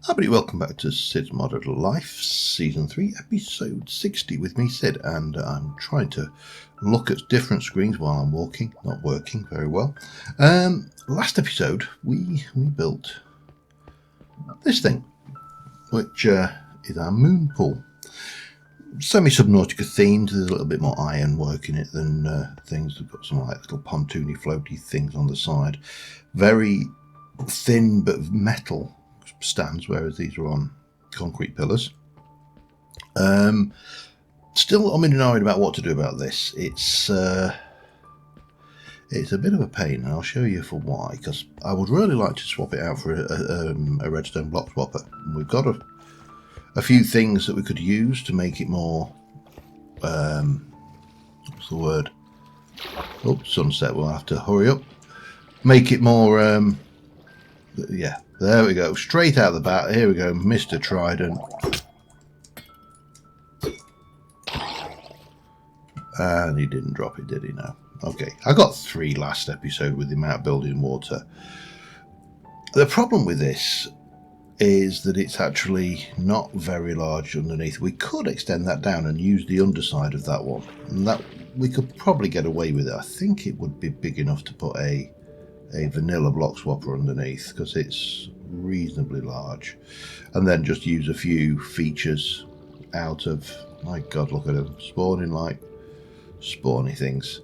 Hi everybody, welcome back to Sid's Modded Life, Season 3, Episode 60 with me, Sid, and I'm trying to look at different screens while I'm walking, not working very well. Last episode, we built this thing, which is our moon pool. Semi-Subnautica themed, there's a little bit more iron work in it than things. We've got some like little pontoony floaty things on the side. Very thin but metal stands, whereas these are on concrete pillars. Still I'm in an argument about what to do about this. It's a bit of a pain, and I'll show you for why, because I would really like to swap it out for a redstone block swapper. We've got a few things that we could use to make it more what's the word? Oh, sunset, we'll have to hurry up. Make it more yeah, there we go, straight out the bat. Here we go, Mr. Trident. And he didn't drop it, did he? No. Okay, I got 3 last episode with him out building water. The problem with this is that it's actually not very large underneath. We could extend that down and use the underside of that one, and that we could probably get away with it. I think it would be big enough to put a vanilla block swapper underneath, because it's reasonably large, and then just use a few features out of, my god, look at them spawning like spawny things.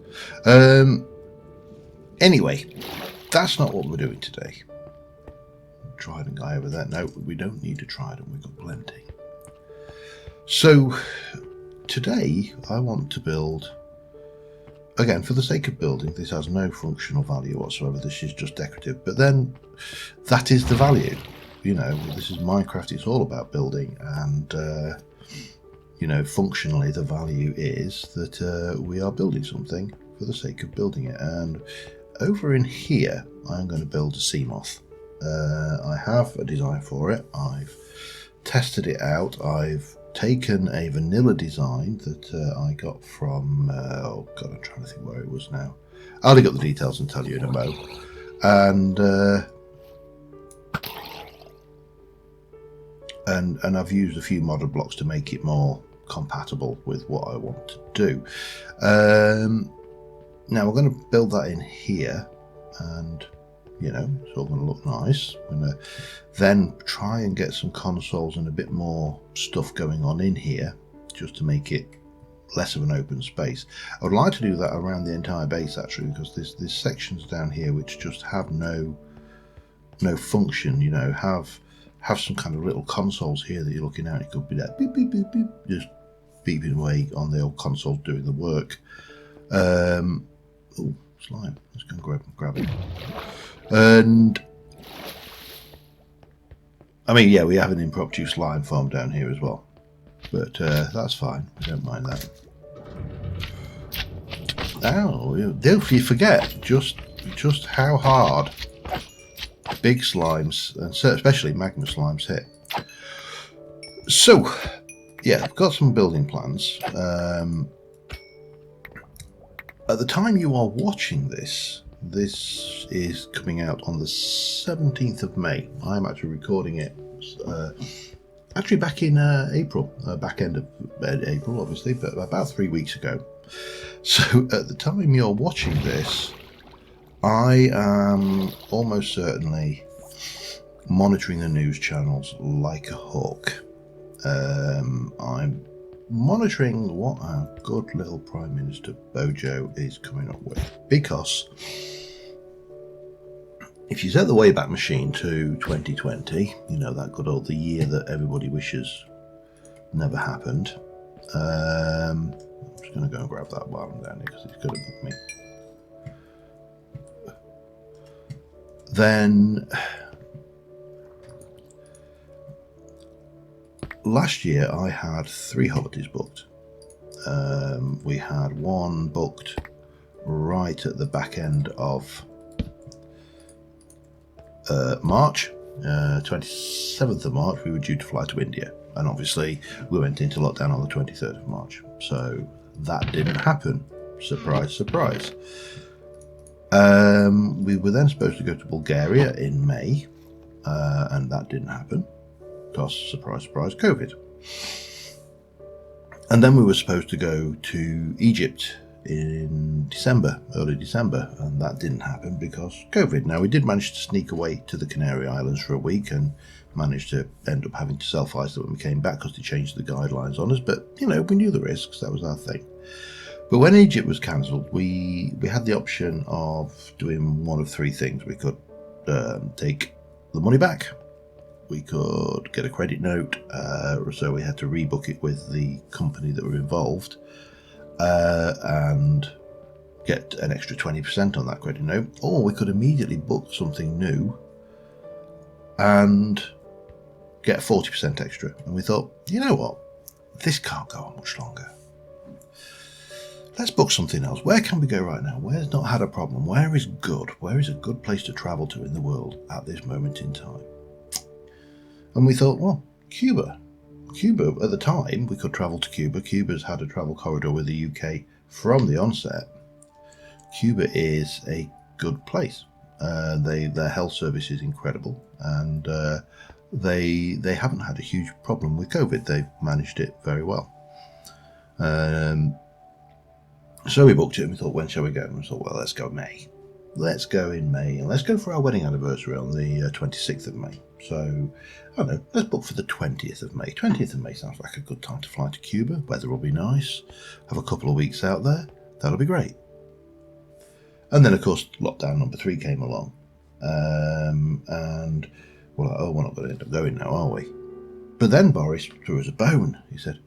Anyway, that's not what we're doing today. Trident guy over there. No, we don't need a trident, we've got plenty. So today I want to build, again, for the sake of building, this has no functional value whatsoever, this is just decorative, but then that is the value. You know, this is Minecraft, it's all about building, and you know, functionally the value is that we are building something for the sake of building it. And over in here I'm going to build a Seamoth. I have a design for it, I've tested it out, I've taken a vanilla design that I got from, oh god, I'm trying to think where it was now. I'll dig up the details and tell you in a mo. And I've used a few modded blocks to make it more compatible with what I want to do. Now we're going to build that in here, and you know, it's all going to look nice. I'm going to then try and get some consoles and a bit more stuff going on in here, just to make it less of an open space. I would like to do that around the entire base actually, because there's sections down here which just have no function. You know, have some kind of little consoles here that you're looking at. It could be that beep beep beep beep, just beeping away on the old console doing the work. Oh, slime. Let's go and grab it. And I mean, yeah, we have an impromptu slime farm down here as well, but that's fine. We don't mind that. Oh, don't you forget just how hard big slimes, and especially magma slimes, hit. So yeah, I've got some building plans. At the time you are watching this is coming out on the 17th of May. I'm actually recording it actually back in April, back end of April obviously, but about 3 weeks ago. So at the time you're watching this, I am almost certainly monitoring the news channels like a hawk. I'm monitoring what our good little Prime Minister Bojo is coming up with, because if you set the Wayback Machine to 2020, you know, that good old, the year that everybody wishes never happened. I'm just going to go and grab that while I'm down here, because it's going to book me. Then last year I had 3 holidays booked. We had one booked right at the back end of March, 27th of March. We were due to fly to India, and obviously we went into lockdown on the 23rd of March, so that didn't happen. Surprise, surprise. We were then supposed to go to Bulgaria in May, and that didn't happen. because, surprise, surprise, COVID. And then we were supposed to go to Egypt in December, early December, and that didn't happen because COVID. Now, we did manage to sneak away to the Canary Islands for a week and managed to end up having to self-isolate when we came back because they changed the guidelines on us, but, you know, we knew the risks, that was our thing. But when Egypt was cancelled, we had the option of doing one of three things. We could take the money back, we could get a credit note, so we had to rebook it with the company that were involved, and get an extra 20% on that credit note, or we could immediately book something new and get 40% extra. And we thought, you know what, this can't go on much longer. Let's book something else. Where can we go right now? Where's not had a problem? Where is good? Where is a good place to travel to in the world at this moment in time? And we thought, well, Cuba. Cuba, at the time, we could travel to Cuba. Cuba's had a travel corridor with the UK from the onset. Cuba is a good place. Their health service is incredible, and they haven't had a huge problem with COVID. They've managed it very well. So we booked it and we thought, when shall we go? And we thought, well, let's go May. Let's go in May, and let's go for our wedding anniversary on the 26th of May. So, I don't know, let's book for the 20th of May. 20th of May sounds like a good time to fly to Cuba. Weather will be nice. Have a couple of weeks out there. That'll be great. And then, of course, lockdown number 3 came along. And we're like, oh, we're not going to end up going now, are we? But then Boris threw us a bone. He said,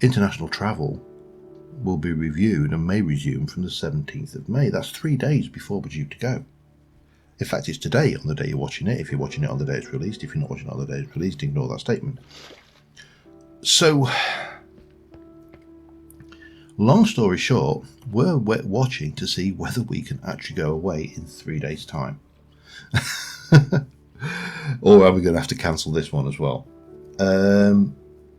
international travel will be reviewed and may resume from the 17th of May. That's 3 days before we're due to go. In fact, it's today on the day you're watching it. If you're watching it on the day it's released, if you're not watching it on the day it's released, ignore that statement. So, long story short, we're watching to see whether we can actually go away in 3 days' time. Or are we going to have to cancel this one as well?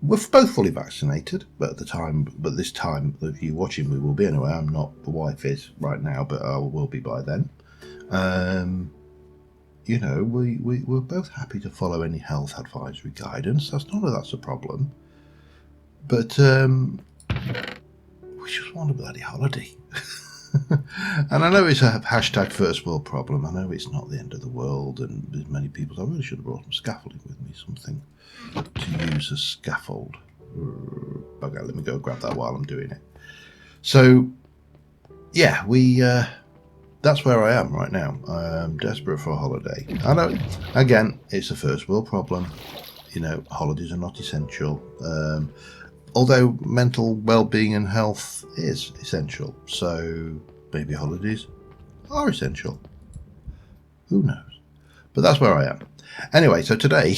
We're both fully vaccinated, but this time of you watching, we will be anyway. I'm not. The wife is right now, but I will be by then. You know, we're both happy to follow any health advisory guidance. That's a problem. But we just want a bloody holiday. And I know it's a hashtag first world problem. I know it's not the end of the world, and there's many people. I really should have brought some scaffolding with me, something to use as scaffold. Okay, let me go grab that while I'm doing it. So, yeah, that's where I am right now. I'm desperate for a holiday. I know, again, it's a first world problem. You know, holidays are not essential. Although mental well-being and health is essential, so maybe holidays are essential. Who knows? But that's where I am. Anyway, so today,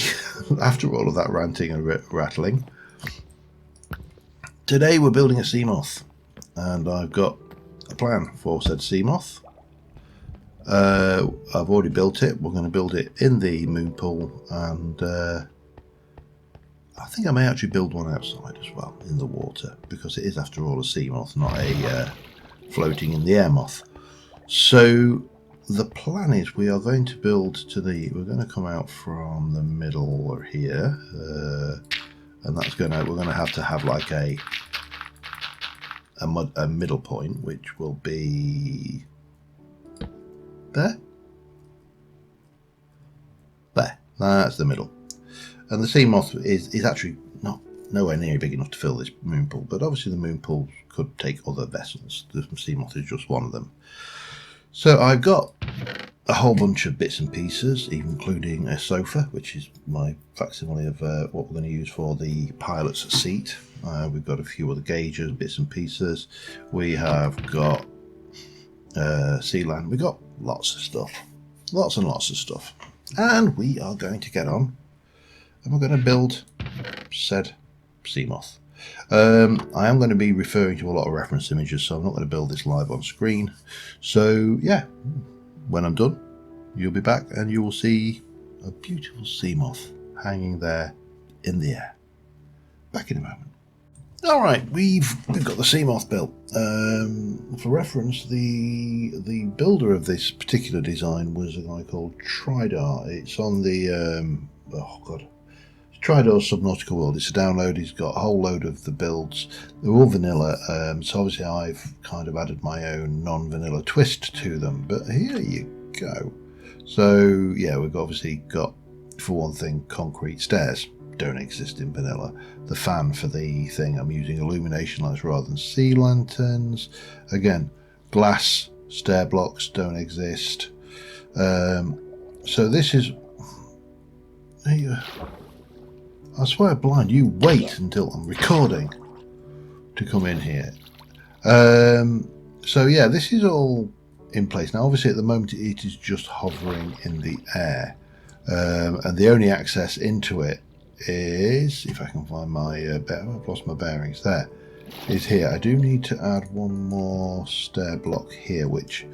after all of that ranting and rattling, today we're building a Seamoth, and I've got a plan for said Seamoth. I've already built it. We're going to build it in the moon pool, and I think I may actually build one outside as well, in the water, because it is, after all, a Seamoth, not a floating in the air moth. So the plan is we are going to build we're going to come out from the middle here, and we're going to have like a middle point, which will be there. That's the middle. And the Seamoth is actually nowhere near big enough to fill this moon pool, but obviously the moon pool could take other vessels. The Seamoth is just one of them. So I've got a whole bunch of bits and pieces, including a sofa, which is my facsimile of what we're going to use for the pilot's seat. We've got a few other gauges, bits and pieces. We have got sea land. We've got lots of stuff. Lots and lots of stuff. And we are going to get on, and we're going to build said Seamoth. I am going to be referring to a lot of reference images, so I'm not going to build this live on screen. So yeah, when I'm done, you'll be back and you will see a beautiful Seamoth hanging there in the air. Back in a moment. Alright, we've got the Seamoth built. For reference, the builder of this particular design was a guy called Tridar. It's on the Tridor Subnautica World. It's a download. He's got a whole load of the builds. They're all vanilla, so obviously I've kind of added my own non-vanilla twist to them. But here you go. So yeah, we've obviously got, for one thing, concrete stairs. Don't exist in vanilla. The fan for the thing, I'm using illumination lights rather than sea lanterns. Again, glass stair blocks don't exist. So this is... I swear blind, you wait until I'm recording to come in here. So yeah, this is all in place. Now obviously at the moment it is just hovering in the air. And the only access into it is, if I can find my, I've lost my bearings, there, is here. I do need to add one more stair block here, which,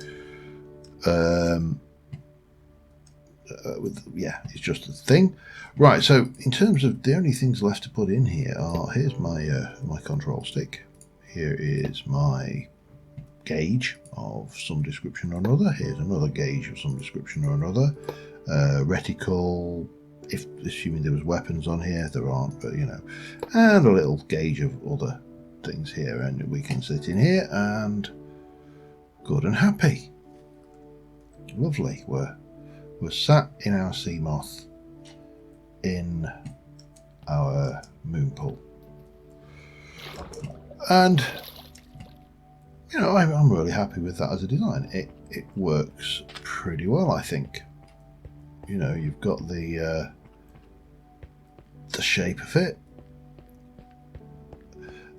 yeah, it's just a thing. Right, so in terms of the only things left to put in here are, here's my my control stick. Here is my gauge of some description or another. Here's another gauge of some description or another. Reticle, if assuming there was weapons on here, there aren't, but you know, and a little gauge of other things here, and we can sit in here and good and happy. Lovely. We're sat in our Seamoth in our moon pool, and you know, I'm really happy with that as a design. It works pretty well, I think. You know, you've got the shape of it.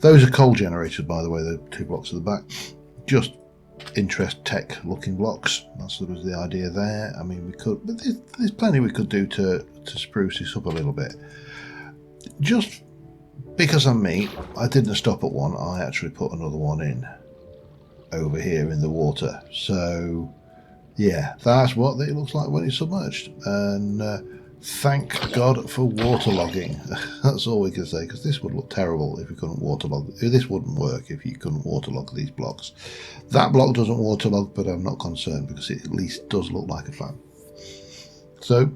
Those are coal generators, by the way, the 2 blocks at the back. Just interest tech looking blocks. That was the idea there. I mean, we could, but there's plenty we could do to spruce this up a little bit. Just because I'm me, I didn't stop at one. I actually put another one in over here in the water. So yeah, that's what it looks like when it's submerged. And thank God for waterlogging. That's all we can say, because this would look terrible if we couldn't waterlog. This wouldn't work if you couldn't waterlog these blocks. That block doesn't waterlog, but I'm not concerned because it at least does look like a fan. So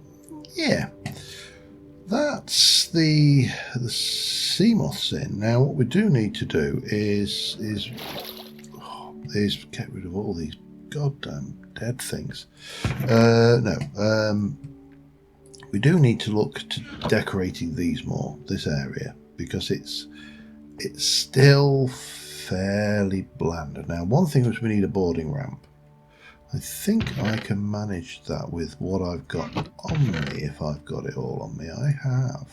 yeah, that's the Seamoths in. Now what we do need to do is get rid of all these goddamn dead things. We do need to look to decorating these more, this area, because it's still fairly bland. Now one thing is we need a boarding ramp. I think I can manage that with what I've got on me, if I've got it all on me. I have.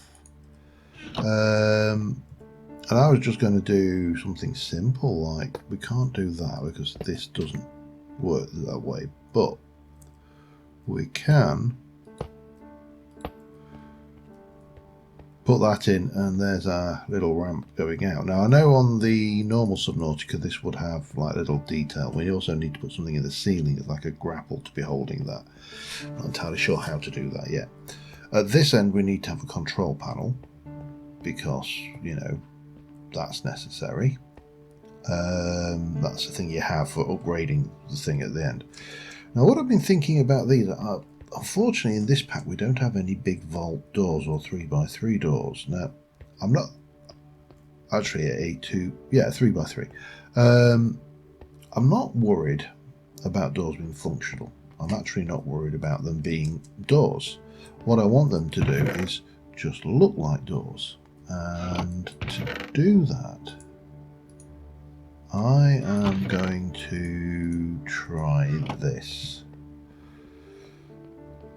And I was just going to do something simple, like we can't do that because this doesn't work that way, but we can put that in, and there's our little ramp going out. Now I know on the normal Subnautica this would have like little detail. We also need to put something in the ceiling as like a grapple to be holding that. Not entirely sure how to do that yet. At this end we need to have a control panel because, you know, that's necessary. That's the thing you have for upgrading the thing at the end. Now what I've been thinking about these are, unfortunately in this pack we don't have any big vault doors or 3x3 doors. Now I'm not actually at a 3x3. I'm not worried about doors being functional. I'm actually not worried about them being doors. What I want them to do is just look like doors, and to do that I am going to try this.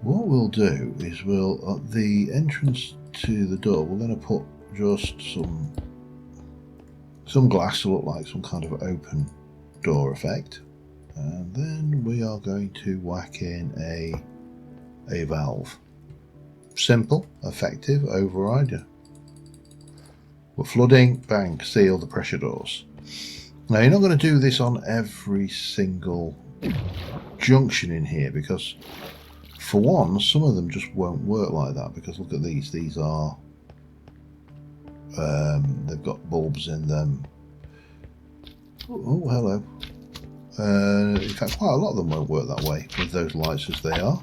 What we'll do is we'll, at the entrance to the door, we're going to put just some glass to look like some kind of open door effect, and then we are going to whack in a valve. Simple, effective, override. We're flooding, bang, seal the pressure doors. Now you're not going to do this on every single junction in here, because for one, some of them just won't work like that, because look at these are they've got bulbs in them. Oh hello. In fact quite a lot of them won't work that way with those lights as they are.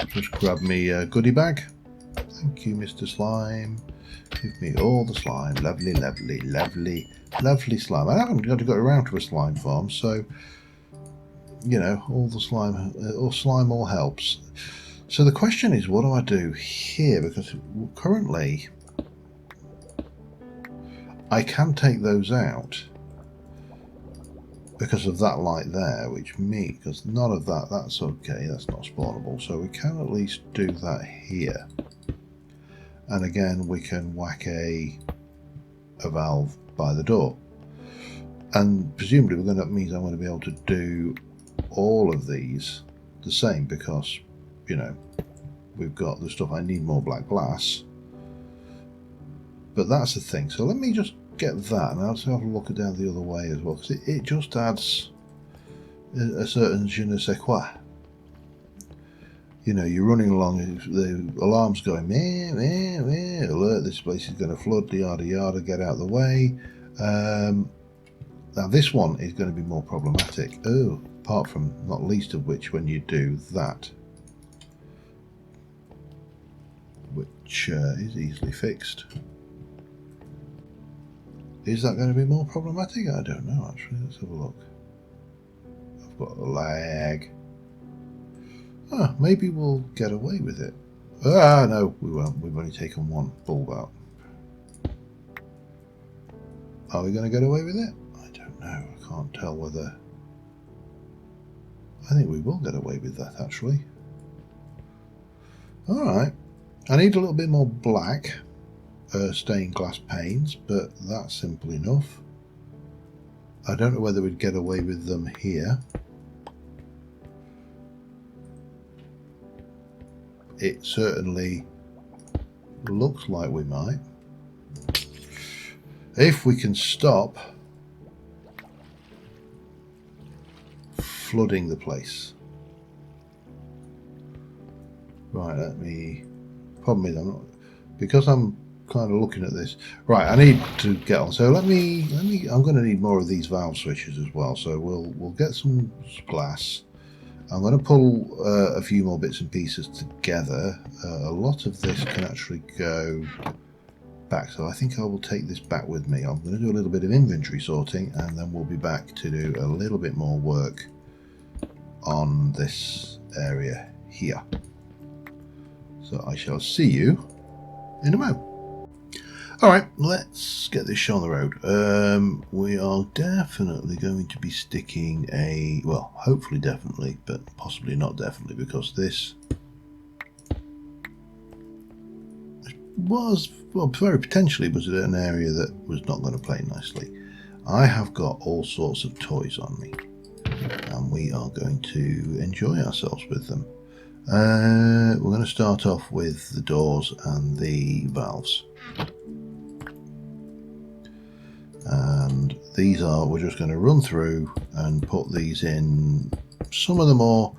Just grab me a goodie bag. Thank you, Mr. Slime. Give me all the slime. Lovely, lovely, lovely, lovely slime. I haven't got to go around to a slime farm, so, you know, all the slime, or slime all helps. So the question is, what do I do here? Because currently I can take those out because of that light there, which because none of that, that's okay, that's not spawnable. So we can at least do that here. And again, we can whack a valve by the door. And presumably that means I'm going to be able to do all of these the same because, you know, we've got the stuff. I need more black glass. But that's the thing. So let me just get that, and I'll also have a look down the other way as well, because it just adds a certain je ne sais quoi. You know, you're running along, the alarm's going, meh, meh, meh, alert, this place is going to flood, yada yada, get out of the way. Now this one is going to be more problematic. Oh, apart from, not least of which, when you do that, which is easily fixed. Is that going to be more problematic? I don't know, actually. Let's have a look. I've got a lag. Ah, maybe we'll get away with it. Ah, no, we won't. We've only taken one bulb out. Are we going to get away with it? I don't know. I can't tell whether... I think we will get away with that, actually. Alright. I need a little bit more black. Stained glass panes, but that's simple enough. I don't know whether we'd get away with them here. It certainly looks like we might. If we can stop flooding the place. Right, let me... Problem is, I'm not... Because I'm kind of looking at this. Right, I need to get on. So let me I'm going to need more of these valve switches as well. So we'll get some glass. I'm going to pull a few more bits and pieces together. A lot of this can actually go back, so I think I will take this back with me. I'm going to do a little bit of inventory sorting, and then we'll be back to do a little bit more work on this area here. So I shall see you in a moment. Alright, let's get this show on the road. We are definitely going to be sticking a, well, hopefully definitely, but possibly not definitely, because this was, well, very potentially was an area that was not going to play nicely. I have got all sorts of toys on me, and we are going to enjoy ourselves with them. We're going to start off with the doors and the valves. And these are, we're just going to run through and put these in some of the more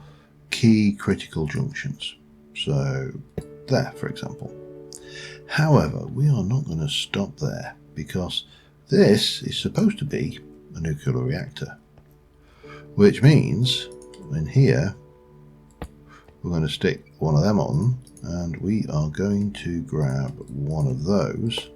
key critical junctions. So there, for example. However, we are not going to stop there, because this is supposed to be a nuclear reactor, which means in here we're going to stick one of them on, and we are going to grab one of those.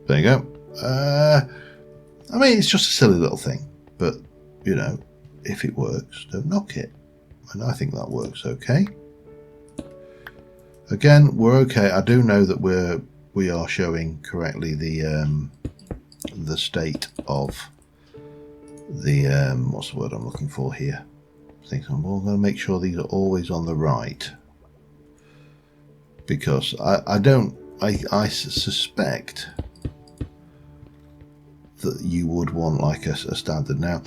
There you go. I mean, it's just a silly little thing, but, you know, if it works, don't knock it. And I think that works okay. Again, we're okay. I do know that we are showing correctly the state of the, what's the word I'm looking for here? I think I'm going to make sure these are always on the right. Because I suspect that you would want like a standard. Now,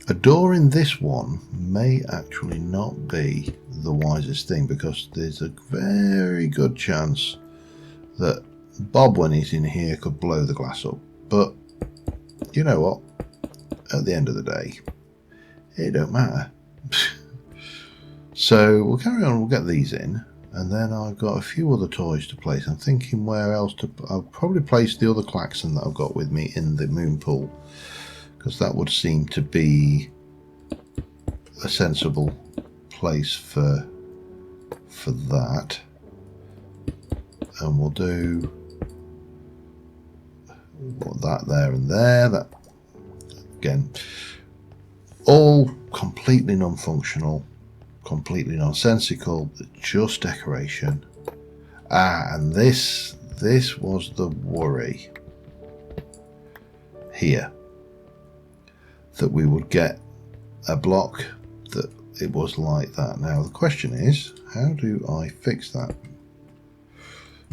a door in this one may actually not be the wisest thing, because there's a very good chance that Bob, when he's in here, could blow the glass up. But you know what? At the end of the day, it don't matter. So we'll carry on. We'll get these in. And then I've got a few other toys to place. I'm thinking where else to... I'll probably place the other klaxon that I've got with me in the moon pool, because that would seem to be a sensible place for that. And we'll do that there and there. That again, all completely non-functional, completely nonsensical, just decoration. And this was the worry here, that we would get a block that it was like that. Now the question is, how do I fix that?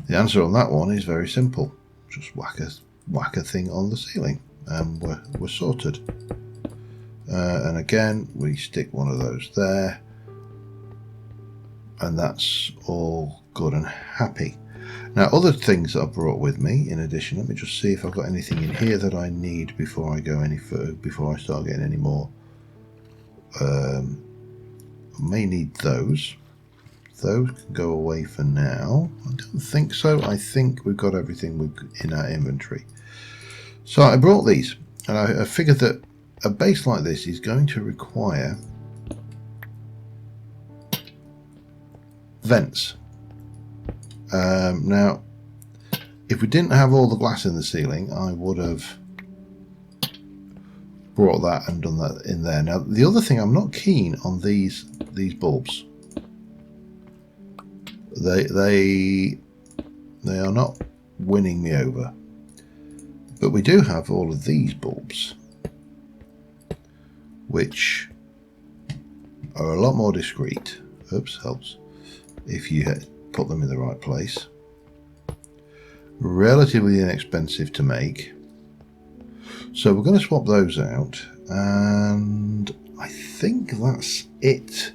The answer on that one is very simple. Just whack a thing on the ceiling and we're sorted. And again, we stick one of those there, and that's all good and happy. Now, other things that I brought with me in addition, let me just see if I've got anything in here that I need before I go any further, before I start getting any more. I may need those. Those can go away for now. I don't think so. I think we've got everything in our inventory. So I brought these, and I figured that a base like this is going to require vents. Now, if we didn't have all the glass in the ceiling, I would have brought that and done that in there. Now, the other thing, I'm not keen on these bulbs. They are not winning me over. But we do have all of these bulbs, which are a lot more discreet. Oops, helps if you put them in the right place. Relatively inexpensive to make. So we're going to swap those out, and I think that's it.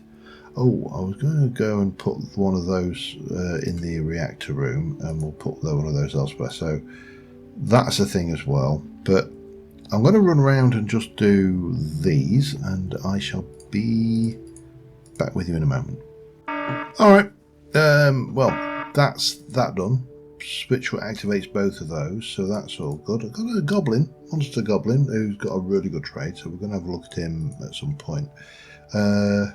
Oh, I was going to go and put one of those in the reactor room, and we'll put one of those elsewhere. So that's a thing as well. But I'm going to run around and just do these, and I shall be back with you in a moment. All right. Well, that's that done. Switch activates both of those, so that's all good. I've got a goblin, monster goblin, who's got a really good trade, so we're going to have a look at him at some point. Don't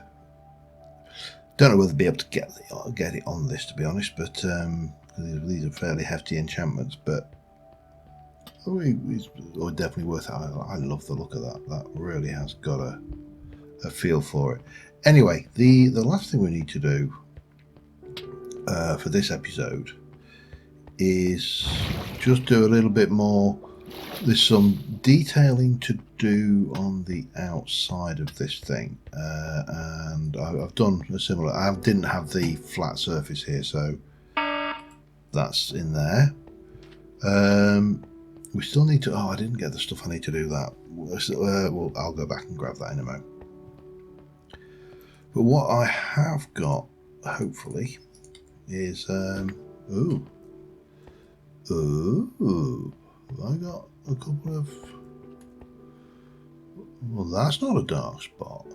know whether we'll be able to get it on this, to be honest, but these are fairly hefty enchantments, but it's definitely worth it. I love the look of that. That really has got a feel for it. Anyway, the last thing we need to do for this episode is just do a little bit more. There's some detailing to do on the outside of this thing, and I've done a similar. I didn't have the flat surface here, so that's in there. We still need to. Oh, I didn't get the stuff I need to do that. Well, I'll go back and grab that in a moment. But what I have got, hopefully, is ooh, I got a couple of. Well, that's not a dark spot.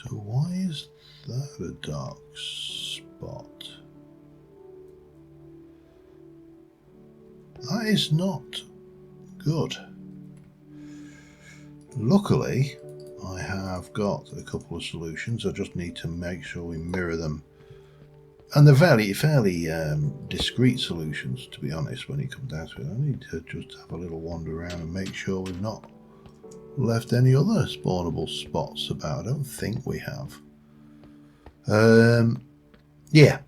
So why is that a dark spot? That is not good. Luckily, I have got a couple of solutions. I just need to make sure we mirror them. And they're fairly discreet solutions, to be honest, when it comes down to it. I need to just have a little wander around and make sure we've not left any other spawnable spots about. I don't think we have. Yeah.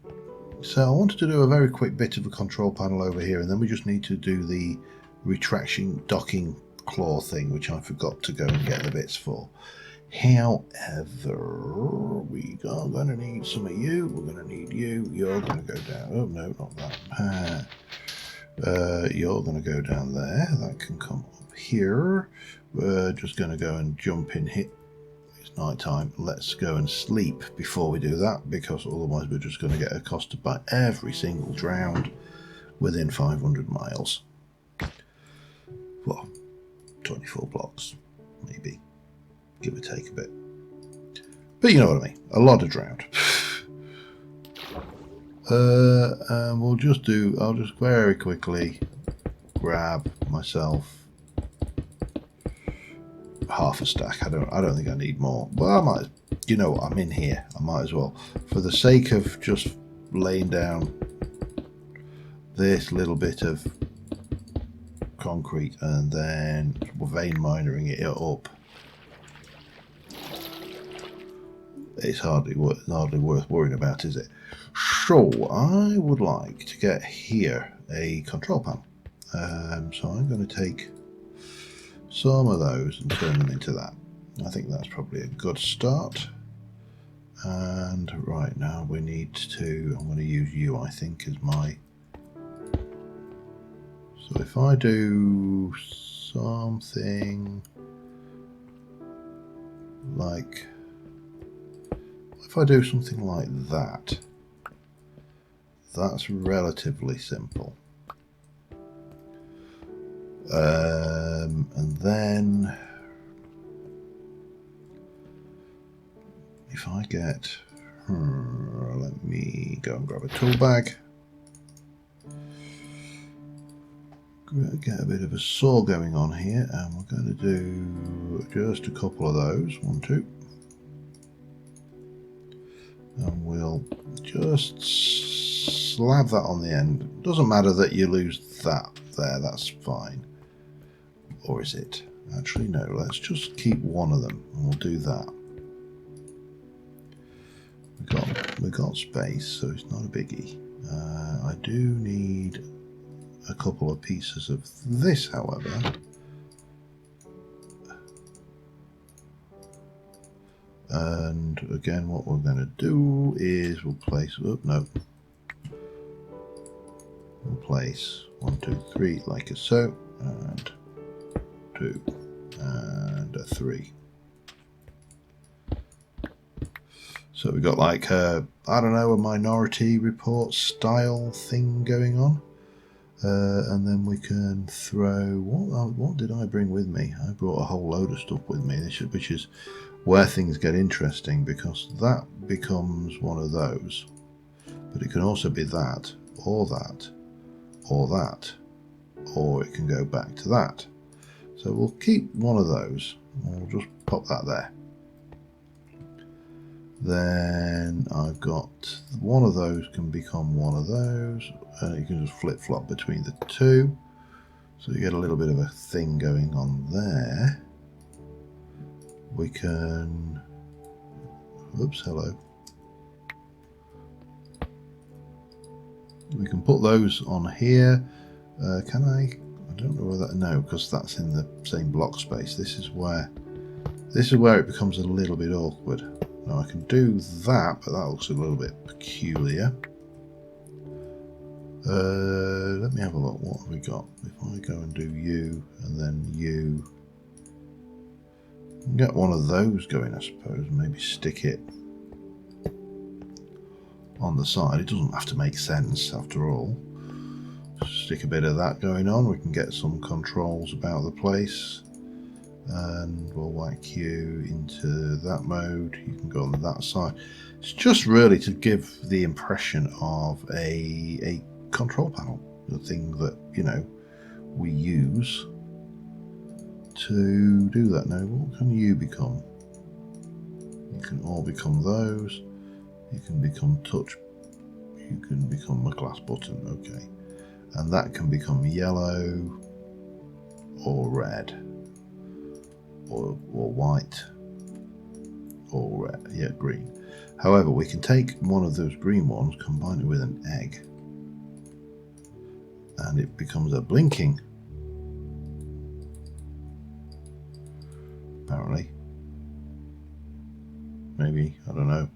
So I wanted to do a very quick bit of a control panel over here, and then we just need to do the retraction docking claw thing, which I forgot to go and get the bits for. However, we are going to need some of you. We're going to need you. You're going to go down. Oh, no, not that. You're going to go down there. That can come up here. We're just going to go and jump in here. It's night time. Let's go and sleep before we do that, because otherwise we're just going to get accosted by every single drowned within 500 miles. Well, 24 blocks, maybe. Give or take a bit. But you know what I mean. A lot of drowned. And I'll just very quickly grab myself half a stack. I don't think I need more. Well, I might. You know what? I'm in here. I might as well, for the sake of just laying down this little bit of concrete and then vein minering it up. It's hardly worth worrying about, is it? So I would like to get here a control panel. So I'm going to take some of those and turn them into that. I think that's probably a good start. And right now we need to, I'm going to use you, I think, as my... So if I do something like... If I do something like that, that's relatively simple. And then if I get, let me go and grab a tool bag, get a bit of a saw going on here, and we're going to do just a couple of those, 1, 2. And we'll just slab that on the end. Doesn't matter that you lose that there, that's fine. Or is it? Actually, no, let's just keep one of them and we'll do that. We've got space, so it's not a biggie. I do need a couple of pieces of this, however. And again, what we're going to do is we'll place, we'll place 1, 2, 3 like so, and 2 and a 3. So we've got like a, I don't know, a Minority Report style thing going on. And then we can throw, what did I bring with me? I brought a whole load of stuff with me, which is where things get interesting, because that becomes one of those. But it can also be that, or that, or that, or it can go back to that. So we'll keep one of those. We'll just pop that there. Then I've got one of those can become one of those, and you can just flip-flop between the two. So you get a little bit of a thing going on there. We can, oops, hello. We can put those on here. Can I don't know whether, no, because that's in the same block space. This is where it becomes a little bit awkward. Now I can do that, but that looks a little bit peculiar. Let me have a look. What have we got? If I go and do you and then you, get one of those going, I suppose. Maybe stick it on the side. It doesn't have to make sense after all. Stick a bit of that going on. We can get some controls about the place. And we'll whack you into that mode. You can go on that side. It's just really to give the impression of a control panel, the thing that, you know, we use to do that. Now, what can you become? You can all become those. You can become touch. You can become a glass button. Okay, and that can become yellow or red. Or white, or red, yeah, green. However, we can take one of those green ones, combine it with an egg, and it becomes a blinking, apparently. Maybe, I don't know.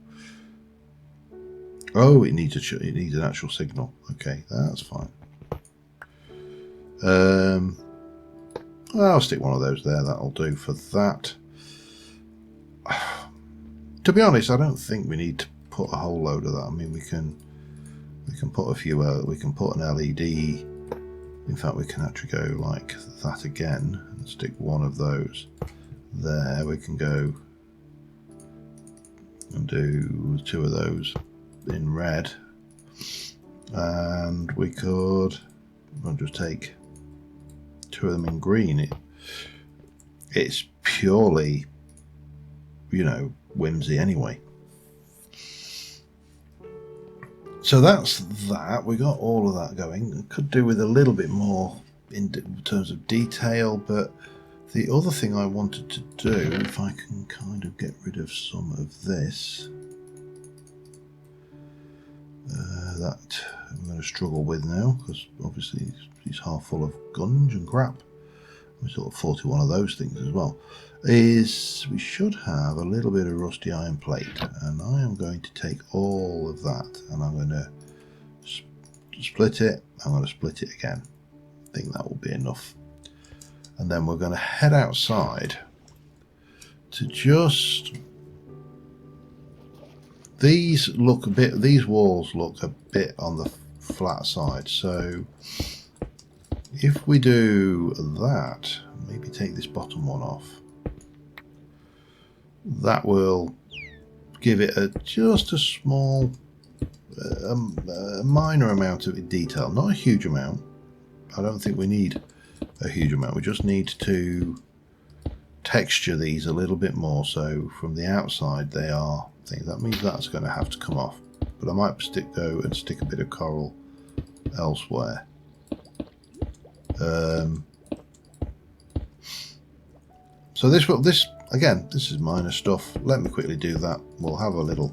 Oh, it needs an actual signal. Okay, that's fine. I'll stick one of those there, that'll do for that. To be honest, I don't think we need to put a whole load of that. I mean, we can put a few, we can put an LED. In fact, we can actually go like that again and stick one of those there. We can go and do 2 of those in red. And we could, I'll just take 2 of them in green. It's purely, you know, whimsy anyway. So that's that. We got all of that going. Could do with a little bit more in terms of detail, but the other thing I wanted to do, if I can kind of get rid of some of this, that I'm going to struggle with now, because obviously he's half full of gunge and crap. We sort of 41 of those things as well. Is we should have a little bit of rusty iron plate, and I am going to take all of that and I'm going to split it. I'm going to split it again. I think that will be enough. And then we're going to head outside to just... These walls look a bit on the flat side, so if we do that, maybe take this bottom one off, that will give it just a small, a minor amount of detail, not a huge amount. I don't think we need a huge amount, we just need to texture these a little bit more, so from the outside they are things. That means that's going to have to come off, but I might go and stick a bit of coral elsewhere. So this again, this is minor stuff. Let me quickly do that. We'll have a little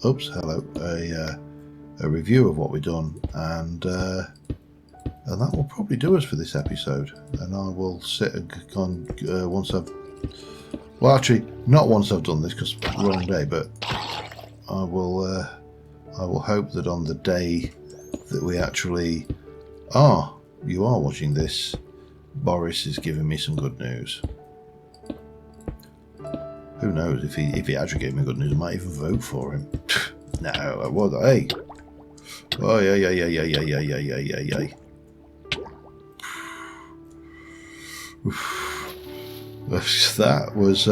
a review of what we've done, and that will probably do us for this episode. And I will sit and once I've, well, actually not once I've done this because it's a long day, but I will hope that on the day that we actually you are watching this, Boris is giving me some good news. Who knows, if he actually gave me good news, I might even vote for him. No, I was. Hey. Oh yeah. That was.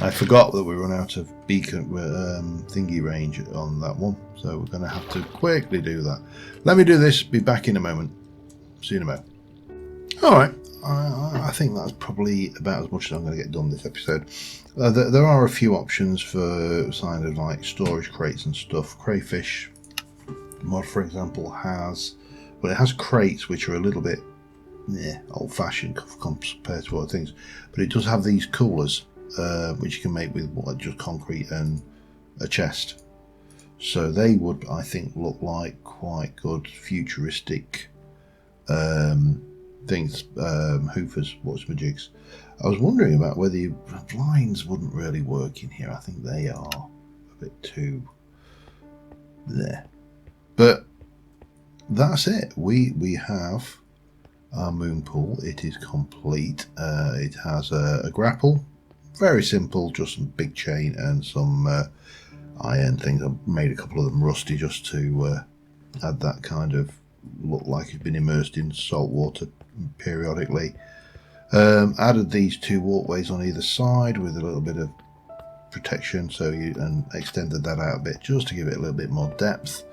I forgot that we run out of beacon thingy range on that one, so we're going to have to quickly do that. Let me do this. Be back in a moment. See you in a moment. All right. I think that's probably about as much as I'm going to get done this episode. There are a few options for kind of like storage crates and stuff. Crayfish mod, for example, has crates which are a little bit old-fashioned compared to other things, but it does have these coolers which you can make with just concrete and a chest. So they would, I think, look like quite good futuristic things. Hoofers, what's my jigs? I was wondering about whether your blinds wouldn't really work in here. I think they are a bit too there. But that's it. We have our moon pool. It is complete. It has a grapple. Very simple, just some big chain and some iron things. I've made a couple of them rusty just to add that kind of look like it's been immersed in salt water periodically. Added these two walkways on either side with a little bit of protection, and extended that out a bit just to give it a little bit more depth.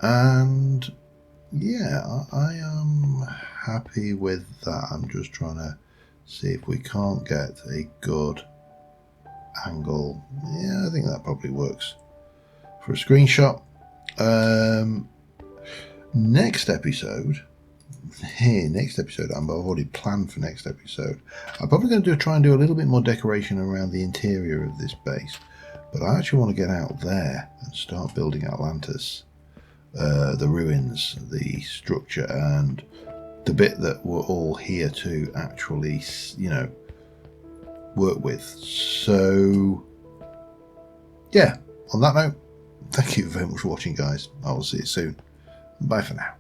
And yeah, I am happy with that. I'm just trying to see if we can't get a good angle. Yeah, I think that probably works for a screenshot. Next episode, I've already planned for next episode. I'm probably going to try and do a little bit more decoration around the interior of this base, but I actually want to get out there and start building Atlantis, the ruins, the structure, and the bit that we're all here to actually, work with. So yeah, on that note, thank you very much for watching, guys. I will see you soon. Bye for now.